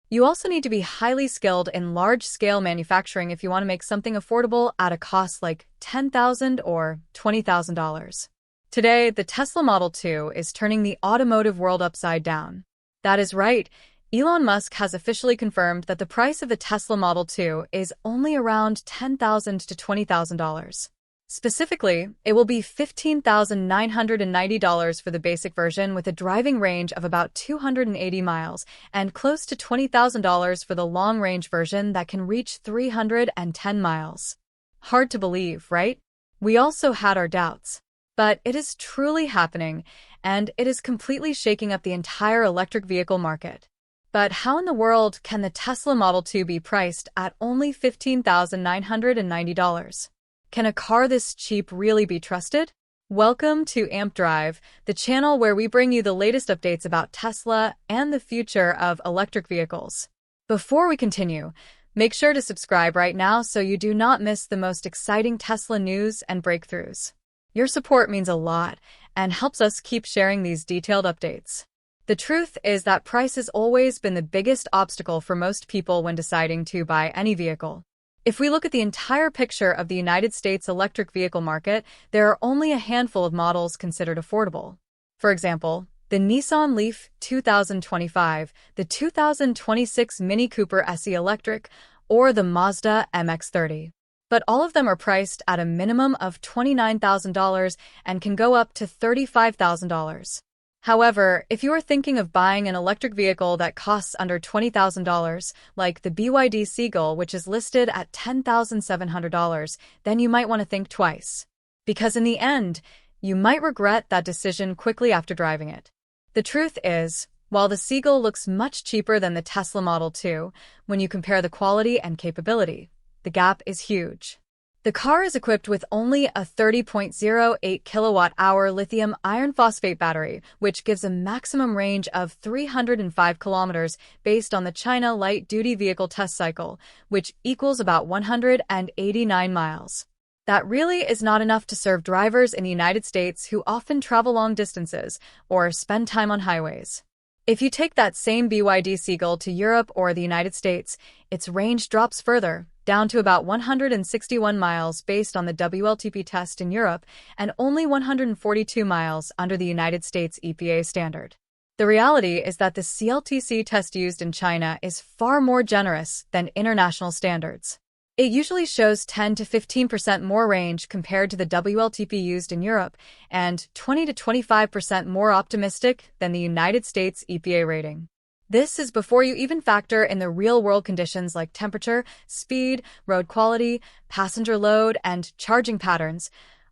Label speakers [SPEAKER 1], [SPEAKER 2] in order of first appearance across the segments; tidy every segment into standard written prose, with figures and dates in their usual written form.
[SPEAKER 1] You also need to be highly skilled in large-scale manufacturing if you want to make something affordable at a cost like $10,000 or $20,000. Today, the Tesla Model 2 is turning the automotive world upside down. That is right. Elon Musk has officially confirmed that the price of the Tesla Model 2 is only around $10,000 to $20,000. Specifically, it will be $15,990 for the basic version with a driving range of about 280 miles and close to $20,000 for the long-range version that can reach 310 miles. Hard to believe, right? We also had our doubts. But it is truly happening, and it is completely shaking up the entire electric vehicle market. But how in the world can the Tesla Model 2 be priced at only $15,990? Can a car this cheap really be trusted? Welcome to Amp Drive, the channel where we bring you the latest updates about Tesla and the future of electric vehicles. Before we continue, make sure to subscribe right now so you do not miss the most exciting Tesla news and breakthroughs. Your support means a lot and helps us keep sharing these detailed updates. The truth is that price has always been the biggest obstacle for most people when deciding to buy any vehicle. If we look at the entire picture of the United States electric vehicle market, there are only a handful of models considered affordable. For example, the Nissan Leaf 2025, the 2026 Mini Cooper SE Electric, or the Mazda MX-30. But all of them are priced at a minimum of $29,000 and can go up to $35,000. However, if you are thinking of buying an electric vehicle that costs under $20,000, like the BYD Seagull, which is listed at $10,700, then you might want to think twice. Because in the end, you might regret that decision quickly after driving it. The truth is, while the Seagull looks much cheaper than the Tesla Model 2, when you compare the quality and capability, the gap is huge. The car is equipped with only a 30.08 kilowatt-hour lithium iron phosphate battery, which gives a maximum range of 305 kilometers based on the China light-duty vehicle test cycle, which equals about 189 miles. That really is not enough to serve drivers in the United States who often travel long distances or spend time on highways. If you take that same BYD Seagull to Europe or the United States, its range drops further, down to about 161 miles based on the WLTP test in Europe and only 142 miles under the United States EPA standard. The reality is that the CLTC test used in China is far more generous than international standards. It usually shows 10 to 15% more range compared to the WLTP used in Europe and 20 to 25% more optimistic than the United States EPA rating. This is before you even factor in the real-world conditions like temperature, speed, road quality, passenger load, and charging patterns,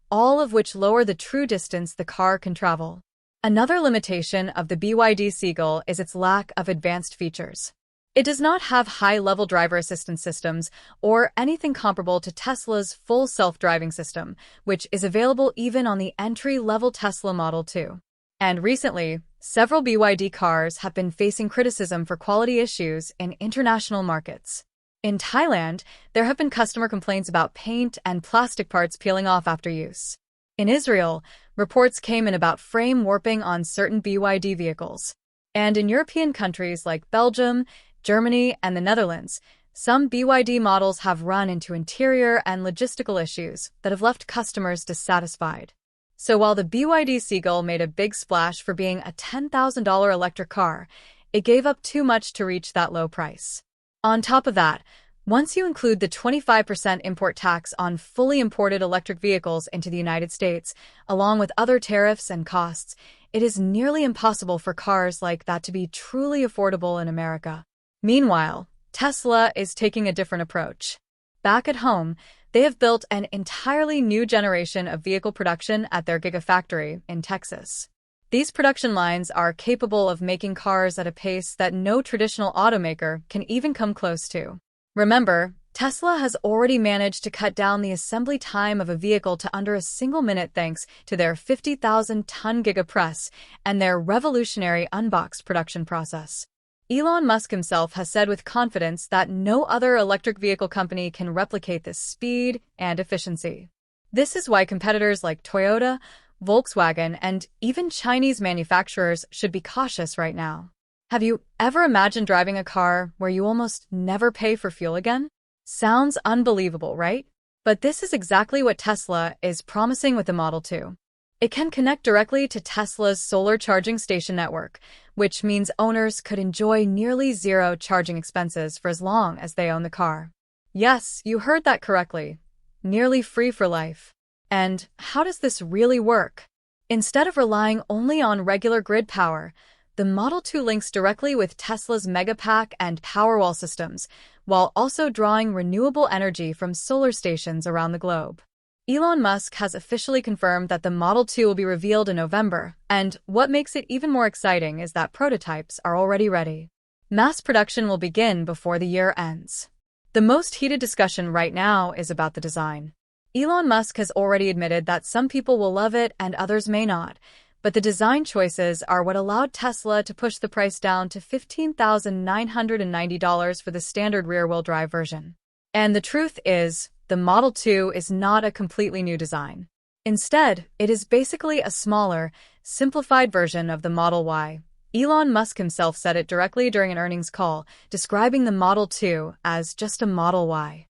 [SPEAKER 1] all of which lower the true distance the car can travel. Another limitation of the BYD Seagull is its lack of advanced features. It does not have high-level driver assistance systems or anything comparable to Tesla's full self-driving system, which is available even on the entry-level Tesla Model 2. And recently, several BYD cars have been facing criticism for quality issues in international markets. In Thailand, there have been customer complaints about paint and plastic parts peeling off after use. In Israel, reports came in about frame warping on certain BYD vehicles. And in European countries like Belgium, Germany, and the Netherlands, some BYD models have run into interior and logistical issues that have left customers dissatisfied. So while the BYD Seagull made a big splash for being a $10,000 electric car, it gave up too much to reach that low price. On top of that, once you include the 25% import tax on fully imported electric vehicles into the United States, along with other tariffs and costs, it is nearly impossible for cars like that to be truly affordable in America. Meanwhile, Tesla is taking a different approach. Back at home, they have built an entirely new generation of vehicle production at their Gigafactory in Texas. These production lines are capable of making cars at a pace that no traditional automaker can even come close to. Remember, Tesla has already managed to cut down the assembly time of a vehicle to under a single minute thanks to their 50,000-ton Giga Press and their revolutionary unboxed production process. Elon Musk himself has said with confidence that no other electric vehicle company can replicate this speed and efficiency. This is why competitors like Toyota, Volkswagen, and even Chinese manufacturers should be cautious right now. Have you ever imagined driving a car where you almost never pay for fuel again? Sounds unbelievable, right? But this is exactly what Tesla is promising with the Model 2. It can connect directly to Tesla's solar charging station network, which means owners could enjoy nearly zero charging expenses for as long as they own the car. Yes, you heard that correctly. Nearly free for life. And how does this really work? Instead of relying only on regular grid power, the Model 2 links directly with Tesla's Megapack and Powerwall systems, while also drawing renewable energy from solar stations around the globe. Elon Musk has officially confirmed that the Model 2 will be revealed in November, and what makes it even more exciting is that prototypes are already ready. Mass production will begin before the year ends. The most heated discussion right now is about the design. Elon Musk has already admitted that some people will love it and others may not, but the design choices are what allowed Tesla to push the price down to $15,990 for the standard rear-wheel drive version. And the truth is, the Model 2 is not a completely new design. Instead, it is basically a smaller, simplified version of the Model Y. Elon Musk himself said it directly during an earnings call, describing the Model 2 as just a Model Y.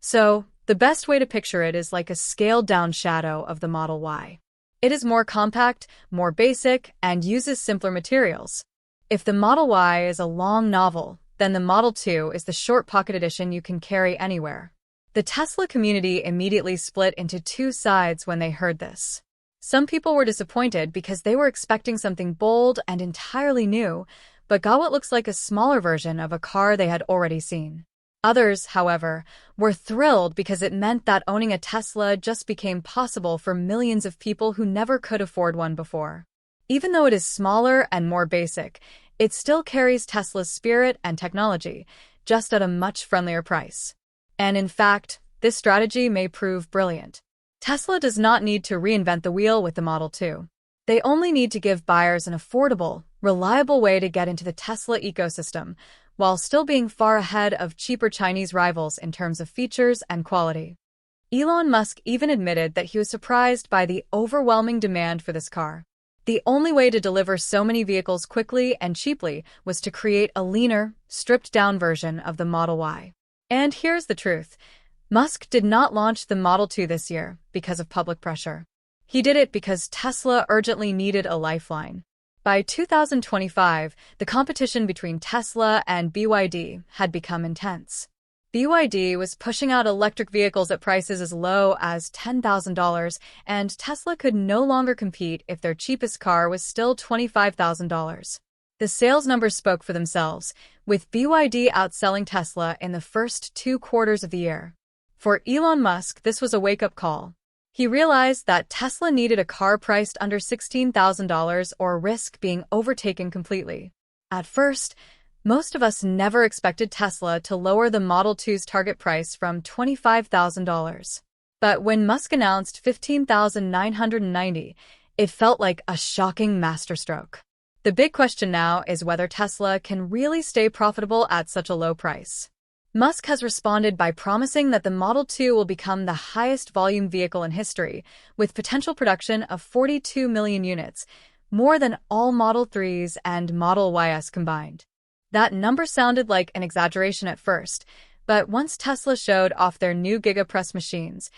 [SPEAKER 1] So, the best way to picture it is like a scaled-down shadow of the Model Y. It is more compact, more basic, and uses simpler materials. If the Model Y is a long novel, then the Model 2 is the short pocket edition you can carry anywhere. The Tesla community immediately split into two sides when they heard this. Some people were disappointed because they were expecting something bold and entirely new, but got what looks like a smaller version of a car they had already seen. Others, however, were thrilled because it meant that owning a Tesla just became possible for millions of people who never could afford one before. Even though it is smaller and more basic, it still carries Tesla's spirit and technology, just at a much friendlier price. And in fact, this strategy may prove brilliant. Tesla does not need to reinvent the wheel with the Model 2. They only need to give buyers an affordable, reliable way to get into the Tesla ecosystem, while still being far ahead of cheaper Chinese rivals in terms of features and quality. Elon Musk even admitted that he was surprised by the overwhelming demand for this car. The only way to deliver so many vehicles quickly and cheaply was to create a leaner, stripped-down version of the Model Y. And here's the truth. Musk did not launch the Model 2 this year because of public pressure. He did it because Tesla urgently needed a lifeline. By 2025, the competition between Tesla and BYD had become intense. BYD was pushing out electric vehicles at prices as low as $10,000, and Tesla could no longer compete if their cheapest car was still $25,000. The sales numbers spoke for themselves, with BYD outselling Tesla in the first 2 quarters of the year. For Elon Musk, this was a wake-up call. He realized that Tesla needed a car priced under $16,000 or risk being overtaken completely. At first, most of us never expected Tesla to lower the Model 2's target price from $25,000. But when Musk announced $15,990, it felt like a shocking masterstroke. The big question now is whether Tesla can really stay profitable at such a low price. Musk has responded by promising that the Model 2 will become the highest volume vehicle in history, with potential production of 42 million units, more than all Model 3s and Model Ys combined. That number sounded like an exaggeration at first, but once Tesla showed off their new Giga Press machines,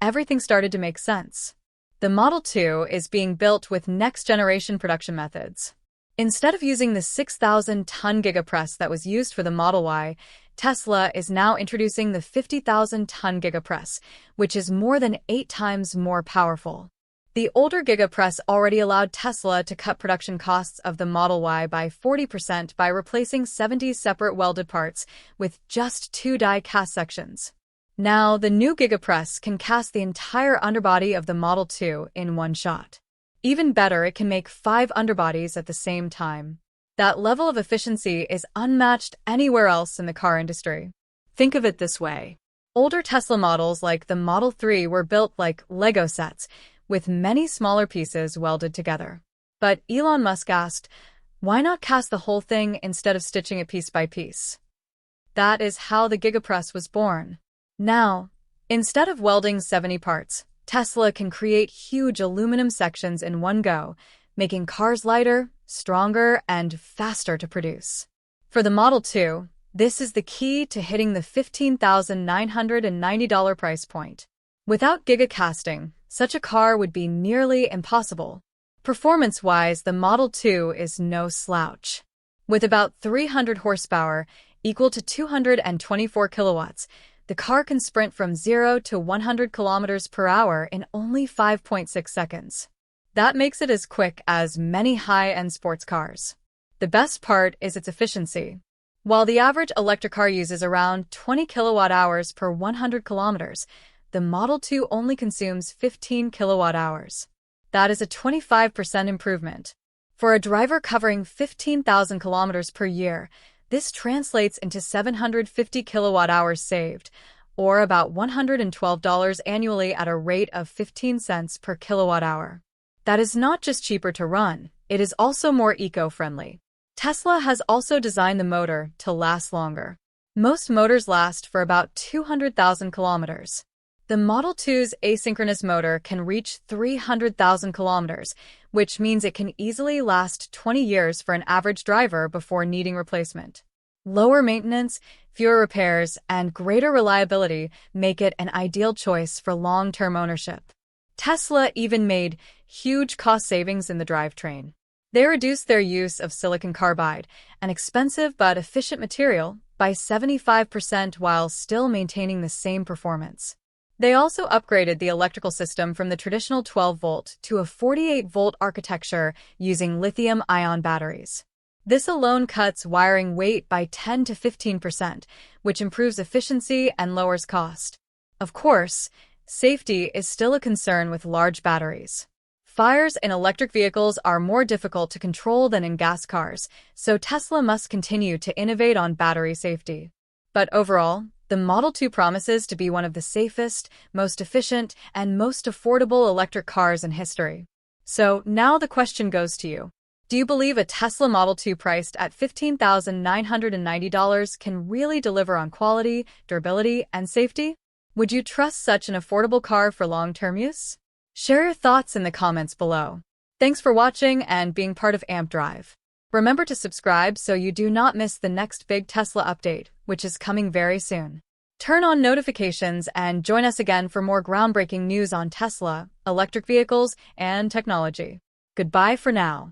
[SPEAKER 1] everything started to make sense. The Model 2 is being built with next-generation production methods. Instead of using the 6,000-ton Giga Press that was used for the Model Y, Tesla is now introducing the 50,000-ton Giga Press, which is more than 8 times more powerful. The older Giga Press already allowed Tesla to cut production costs of the Model Y by 40% by replacing 70 separate welded parts with just 2 die-cast sections. Now, the new Giga Press can cast the entire underbody of the Model 2 in one shot. Even better, it can make 5 underbodies at the same time. That level of efficiency is unmatched anywhere else in the car industry. Think of it this way. Older Tesla models like the Model 3 were built like Lego sets, with many smaller pieces welded together. But Elon Musk asked, why not cast the whole thing instead of stitching it piece by piece? That is how the Giga Press was born. Now, instead of welding 70 parts, Tesla can create huge aluminum sections in one go, making cars lighter, stronger, and faster to produce. For the Model 2, this is the key to hitting the $15,990 price point. Without gigacasting, such a car would be nearly impossible. Performance-wise, the Model 2 is no slouch. With about 300 horsepower, equal to 224 kilowatts, the car can sprint from 0 to 100 kilometers per hour in only 5.6 seconds. That makes it as quick as many high-end sports cars. The best part is its efficiency. While the average electric car uses around 20 kilowatt-hours per 100 kilometers, the Model 2 only consumes 15 kilowatt-hours. That is a 25% improvement. For a driver covering 15,000 kilometers per year, this translates into 750 kilowatt-hours saved, or about $112 annually at a rate of 15 cents per kilowatt-hour. That is not just cheaper to run, it is also more eco-friendly. Tesla has also designed the motor to last longer. Most motors last for about 200,000 kilometers. The Model 2's asynchronous motor can reach 300,000 kilometers, which means it can easily last 20 years for an average driver before needing replacement. Lower maintenance, fewer repairs, and greater reliability make it an ideal choice for long-term ownership. Tesla even made huge cost savings in the drivetrain. They reduced their use of silicon carbide, an expensive but efficient material, by 75% while still maintaining the same performance. They also upgraded the electrical system from the traditional 12-volt to a 48-volt architecture using lithium-ion batteries. This alone cuts wiring weight by 10 to 15%, which improves efficiency and lowers cost. Of course, safety is still a concern with large batteries. Fires in electric vehicles are more difficult to control than in gas cars, so Tesla must continue to innovate on battery safety. But overall, the Model 2 promises to be one of the safest, most efficient, and most affordable electric cars in history. So now the question goes to you. Do you believe a Tesla Model 2 priced at $15,990 can really deliver on quality, durability, and safety? Would you trust such an affordable car for long-term use? Share your thoughts in the comments below. Thanks for watching and being part of Amp Drive. Remember to subscribe so you do not miss the next big Tesla update, which is coming very soon. Turn on notifications and join us again for more groundbreaking news on Tesla, electric vehicles, and technology. Goodbye for now.